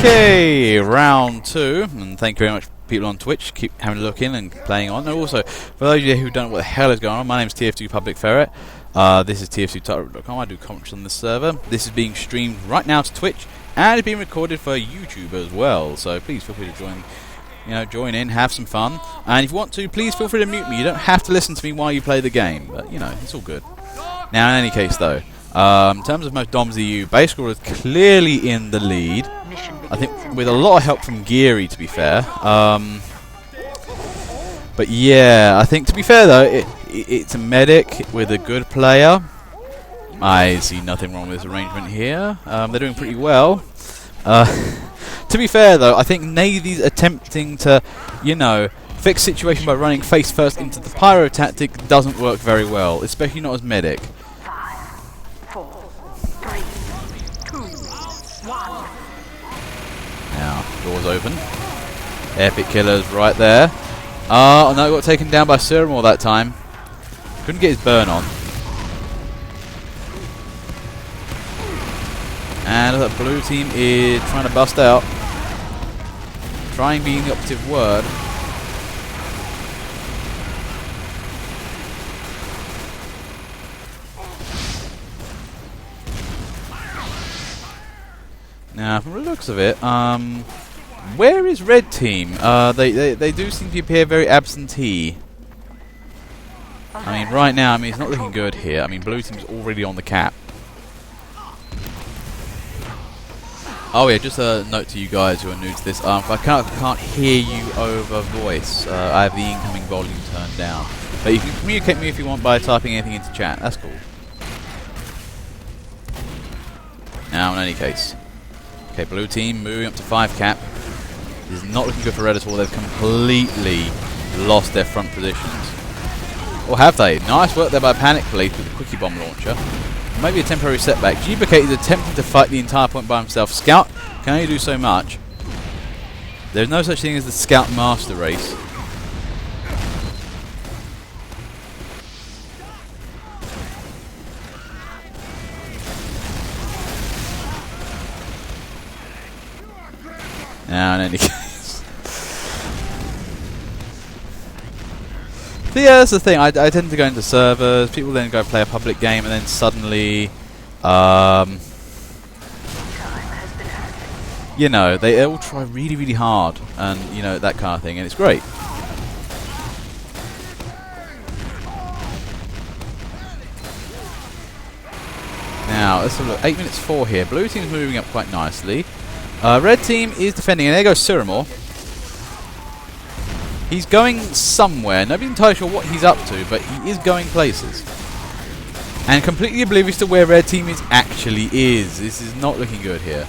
Okay, round 2, and thank you very much people on Twitch, keep having a look in and playing on. And also, for those of you who don't know what the hell is going on, my name is TF2 Public Ferret. This is TF2Tightrope.com. I do comments on this server. This is being streamed right now to Twitch, and it's being recorded for YouTube as well. So please feel free to join in, have some fun. And if you want to, please feel free to mute me. You don't have to listen to me while you play the game, but it's all good. Now, in any case, though, in terms of most DOMs EU, Base Score is clearly in the lead. I think with a lot of help from Geary, to be fair. But yeah, I think to be fair though, it's a medic with a good player. I see nothing wrong with this arrangement here. They're doing pretty well. To be fair though, I think Navy's attempting to, fix the situation by running face first into the pyro tactic doesn't work very well, especially not as medic. 5, 4, 3, 2, 1. Now, doors open. Epic killers right there. Oh no, got taken down by Suramore that time. Couldn't get his burn on. And the blue team is trying to bust out. Trying being the operative word. Now, from the looks of it, where is red team? They do seem to appear very absentee. I mean, right now, it's not looking good here. I mean, blue team's already on the cap. Oh yeah, just a note to you guys who are new to this. If I can't hear you over voice, I have the incoming volume turned down. But you can communicate with me if you want by typing anything into chat. That's cool. Now, in any case. Okay, blue team moving up to 5 cap. This is not looking good for red at all. They've completely lost their front positions. Or have they? Nice work there by Panic Police with the Quickie Bomb Launcher. Maybe a temporary setback. GBK is attempting to fight the entire point by himself. Scout can only do so much. There's no such thing as the Scout Master Race. Now, in any case. So yeah, that's the thing. I tend to go into servers, people then go play a public game, and then suddenly, they all try really, really hard, and, that kind of thing, and it's great. Now, let's have a look. 8 minutes 4 here. Blue team's moving up quite nicely. Red team is defending, and there goes Suramore. He's going somewhere. Nobody's entirely sure what he's up to, but he is going places. And completely oblivious to where red team actually is. This is not looking good here.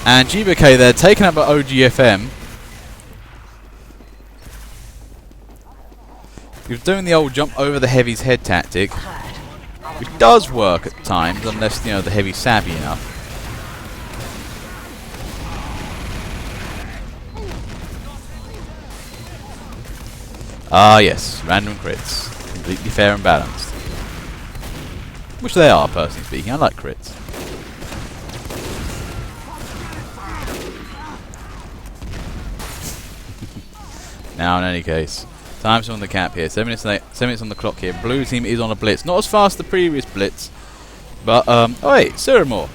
And GBK there, taken up by OGFM. He's doing the old jump over the heavy's head tactic, which does work at times, unless, the heavy's savvy enough. Ah yes, random crits. Completely fair and balanced. Which they are, personally speaking. I like crits. Now, in any case, time's on the cap here. 7 minutes on the clock here. Blue team is on a blitz. Not as fast as the previous blitz. But, oh wait, Suramore.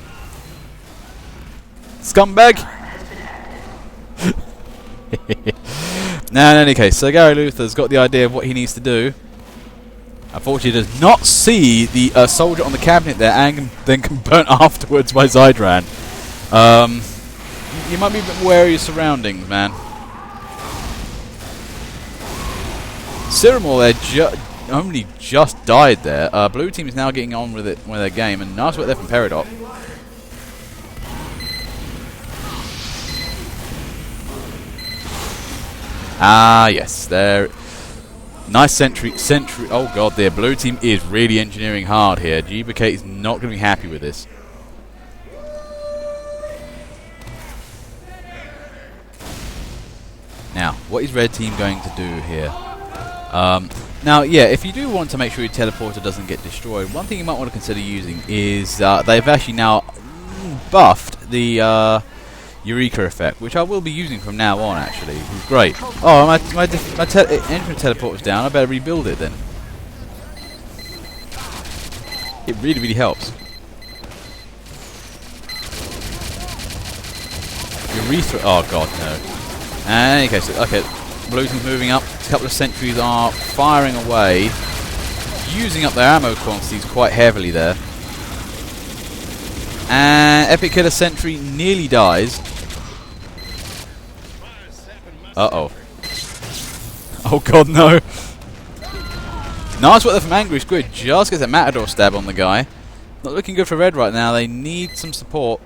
Scumbag! Now, in any case, so Gary Luther's got the idea of what he needs to do. Unfortunately, he does not see the soldier on the cabinet there, and then can burn afterwards by Zydran. You might be a bit wary of your surroundings, man. Suramore there only just died there. Blue team is now getting on with their game, and nice work there from Peridot. Ah, yes, there. Nice sentry. Oh god, their blue team is really engineering hard here. GBK is not going to be happy with this. Now, what is red team going to do here? Now, yeah, if you do want to make sure your teleporter doesn't get destroyed, one thing you might want to consider using is they've actually now buffed the Eureka effect, which I will be using from now on, actually. It's great. Oh, my entrance teleport was down. I better rebuild it then. It really, really helps. Urethra. Oh god, no. And in any case, okay, blue team's moving up. A couple of sentries are firing away, using up their ammo quantities quite heavily there. And Epic Killer Sentry nearly dies. Uh-oh. Oh god, no. Nice work there from Angry Squid. Just gets a Matador stab on the guy. Not looking good for Red right now. They need some support.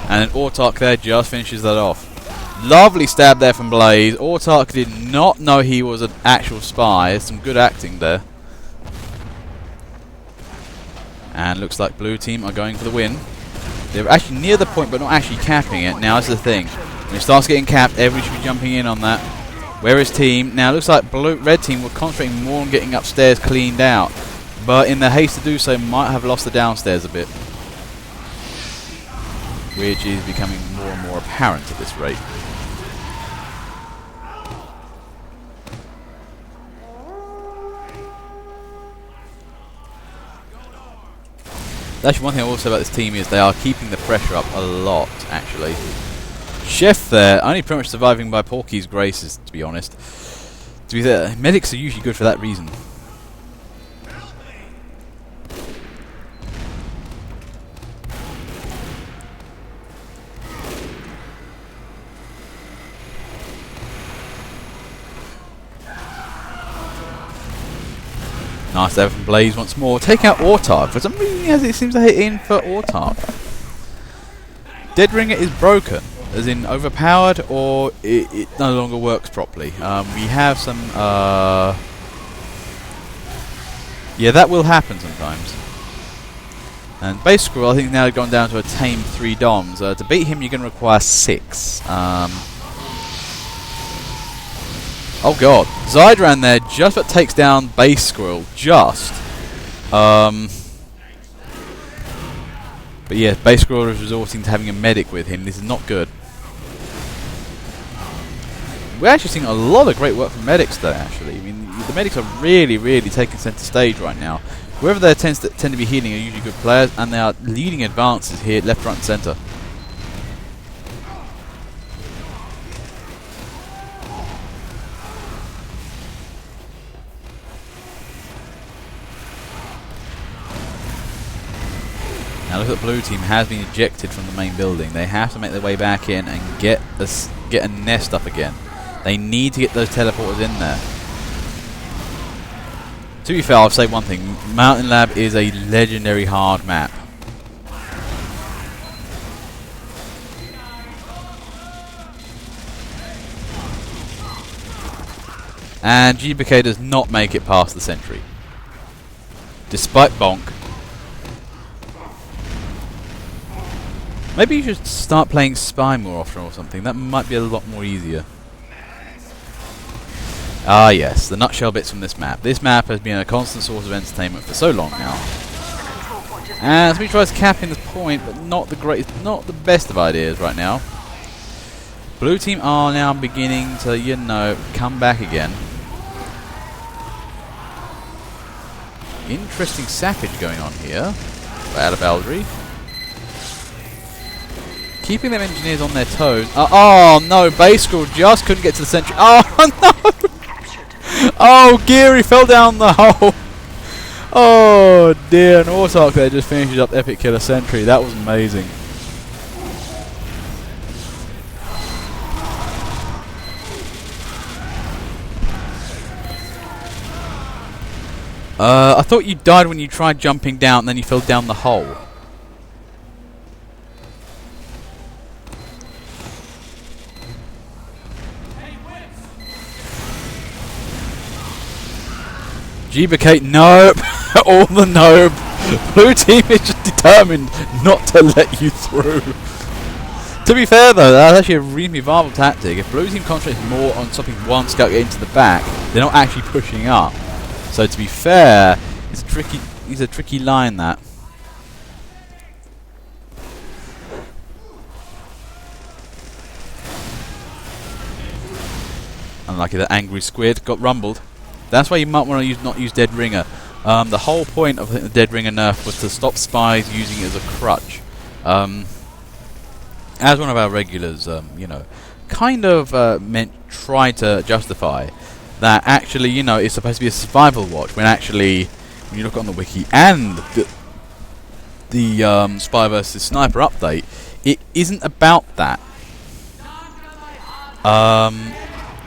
And then Autark there just finishes that off. Lovely stab there from Blaze. Autark did not know he was an actual spy. Some good acting there. And looks like blue team are going for the win. They're actually near the point but not actually capping it. Now this is the thing. When it starts getting capped, everybody should be jumping in on that. Where is team? Now it looks like red team were concentrating more on getting upstairs cleaned out. But in their haste to do so, might have lost the downstairs a bit. Which is becoming more and more apparent at this rate. Actually, one thing I will say about this team is they are keeping the pressure up a lot, actually. Chef there, only pretty much surviving by Porky's graces, to be honest. To be fair, medics are usually good for that reason. Nice there from Blaze once more. Take out Autark. For some reason it seems to hit in for Autark. Dead Ringer is broken, as in overpowered, or it no longer works properly. We have some... yeah, that will happen sometimes. And Base Squirrel, I think, now gone down to a tame 3 DOMs. To beat him, you're going to require 6. Oh god, Zydran there just about takes down Base Squirrel, just. But yeah, Base Squirrel is resorting to having a medic with him. This is not good. We're actually seeing a lot of great work from medics though, actually. I mean, the medics are really, really taking centre stage right now. Whoever they tend to be healing are usually good players, and they are leading advances here, left, right and centre. Now look at the blue team has been ejected from the main building. They have to make their way back in and get a nest up again. They need to get those teleporters in there. To be fair, I'll say one thing. Mountain Lab is a legendary hard map. And GBK does not make it past the sentry. Despite Bonk. Maybe you should start playing Spy more often or something. That might be a lot more easier. Ah yes, the nutshell bits from this map. This map has been a constant source of entertainment for so long now. And somebody tries capping the point, but not the greatest, not the best of ideas right now. Blue team are now beginning to, you know, come back again. Interesting sackage going on here by Alabaldry. Keeping them engineers on their toes. Oh no, Base School just couldn't get to the sentry. Oh no! Oh, Geary fell down the hole. Oh dear, and Autark there just finishes up Epic Killer Sentry. That was amazing. I thought you died when you tried jumping down and then you fell down the hole. GBK, nope. All the nope. Blue team is just determined not to let you through. To be fair though, that's actually a really viable tactic. If blue team concentrates more on stopping one scout getting to the back, they're not actually pushing up. So to be fair, it's tricky. he's a tricky line, that. Unlucky that angry squid got rumbled. That's why you might want to not use Dead Ringer. The whole point of the Dead Ringer nerf was to stop spies using it as a crutch. As one of our regulars, you know, kind of try to justify that actually, you know, it's supposed to be a survival watch, when actually, when you look on the wiki and the Spy vs Sniper update, it isn't about that.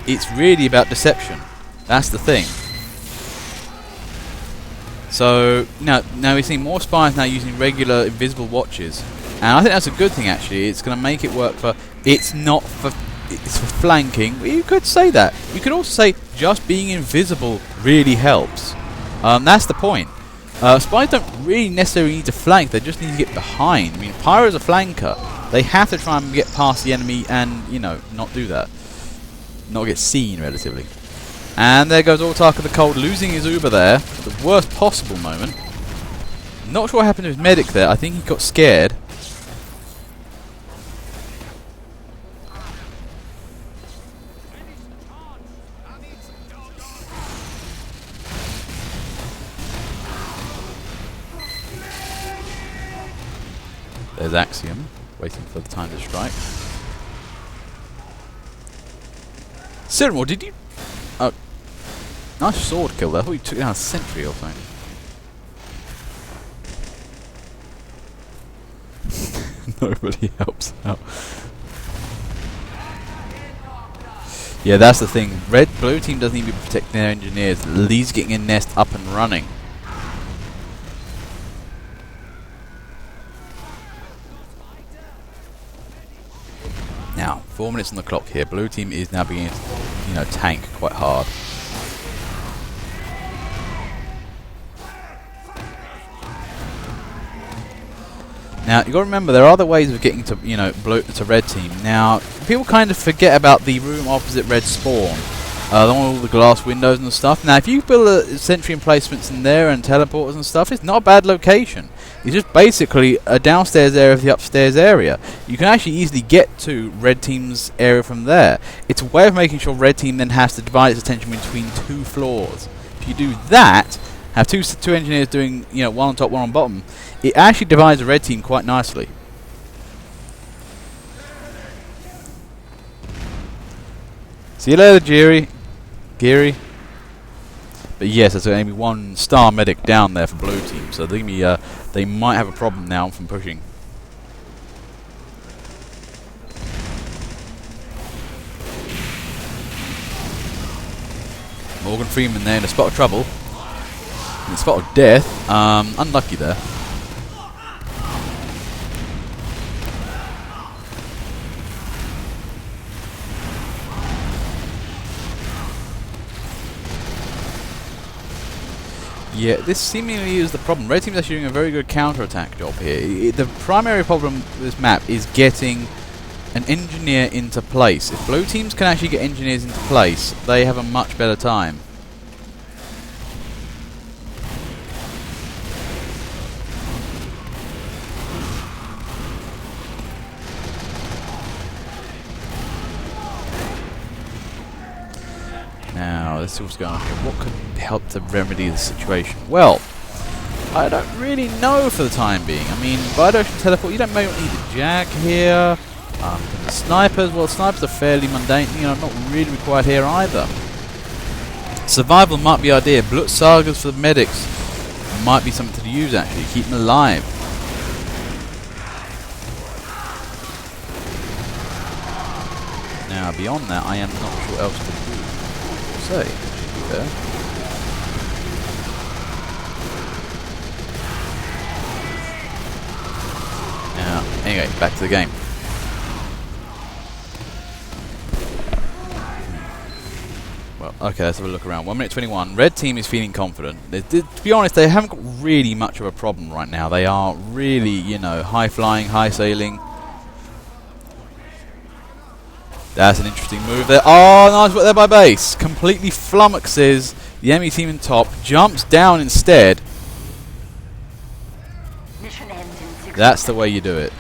It's really about deception. That's the thing. So now we're seeing more spies now using regular invisible watches, and I think that's a good thing. Actually, it's going to make it work for. It's for flanking. You could say that. You could also say just being invisible really helps. That's the point. Spies don't really necessarily need to flank. They just need to get behind. I mean, Pyro's a flanker. They have to try and get past the enemy and, you know, not do that. Not get seen, relatively. And there goes Autark of the Cold, losing his Uber there at the worst possible moment. Not sure what happened to his medic there. I think he got scared. There's Axiom, waiting for the time to strike. Cyril, did you... Oh, nice sword kill there. I thought you took down a sentry or something. Nobody helps out. Yeah, that's the thing. Blue team doesn't even protect their engineers. Lee's getting a nest up and running. Now, 4 minutes on the clock here. Blue team is now beginning to, you know, tank quite hard. Now, you got to remember there are other ways of getting to, you know, to red team. Now, people kind of forget about the room opposite red spawn. The one with all the glass windows and stuff. Now, if you build a sentry emplacements in there and teleporters and stuff, it's not a bad location. It's just basically a downstairs area of the upstairs area. You can actually easily get to red team's area from there. It's a way of making sure red team then has to divide its attention between 2 floors. If you do that, have two engineers doing, you know, one on top, one on bottom, it actually divides the red team quite nicely. See you later, Geary. But yes, there's only 1 star medic down there for blue team, so they might have a problem now from pushing. Morgan Freeman there in a spot of trouble. In a spot of death. Unlucky there. Yeah, this seemingly is the problem. Red team's actually doing a very good counter-attack job here. The primary problem with this map is getting an engineer into place. If blue teams can actually get engineers into place, they have a much better time. Now, let's see what's going on here. What could help to remedy the situation? Well, I don't really know for the time being. I mean, bi-directional teleport, you don't maybe need a Jag here. The snipers, well, snipers are fairly mundane, you know, not really required here either. Survival might be idea. Blut sagas for the medics might be something to use, actually. Keep them alive. Now, beyond that, I am not sure what else to do. Say, there. Now, anyway, back to the game. Well, okay, let's have a look around. 1 minute 21. Red team is feeling confident. To be honest, they haven't got really much of a problem right now. They are really, you know, high flying, high sailing. That's an interesting move there. Oh, nice work there by base. Completely flummoxes the enemy team in top. Jumps down instead. That's the way you do it.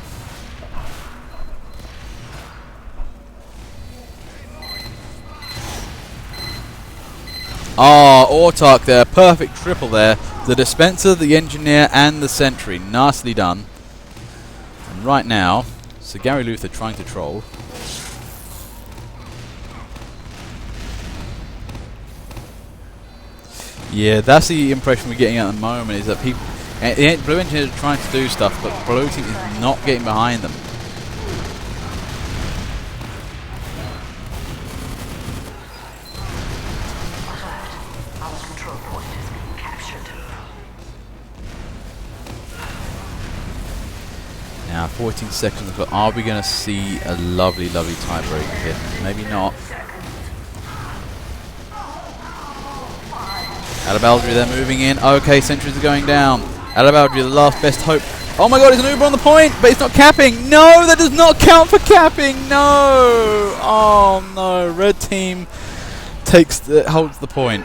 Autark there. Perfect triple there. The dispenser, the engineer, and the sentry. Nicely done. And right now, Sir Gary Luther trying to troll. Yeah, that's the impression we're getting at the moment, is that people, the blue engineers are trying to do stuff, but blue team is not getting behind them. Our control point is being captured. Now, 14 seconds, but are we going to see a lovely, lovely tiebreaker here? Maybe not. Alabaldry, they're moving in. Okay, sentries are going down. Alabaldry, the last best hope. Oh my god, he's an Uber on the point, but he's not capping. No, that does not count for capping. No. Oh no, red team holds the point.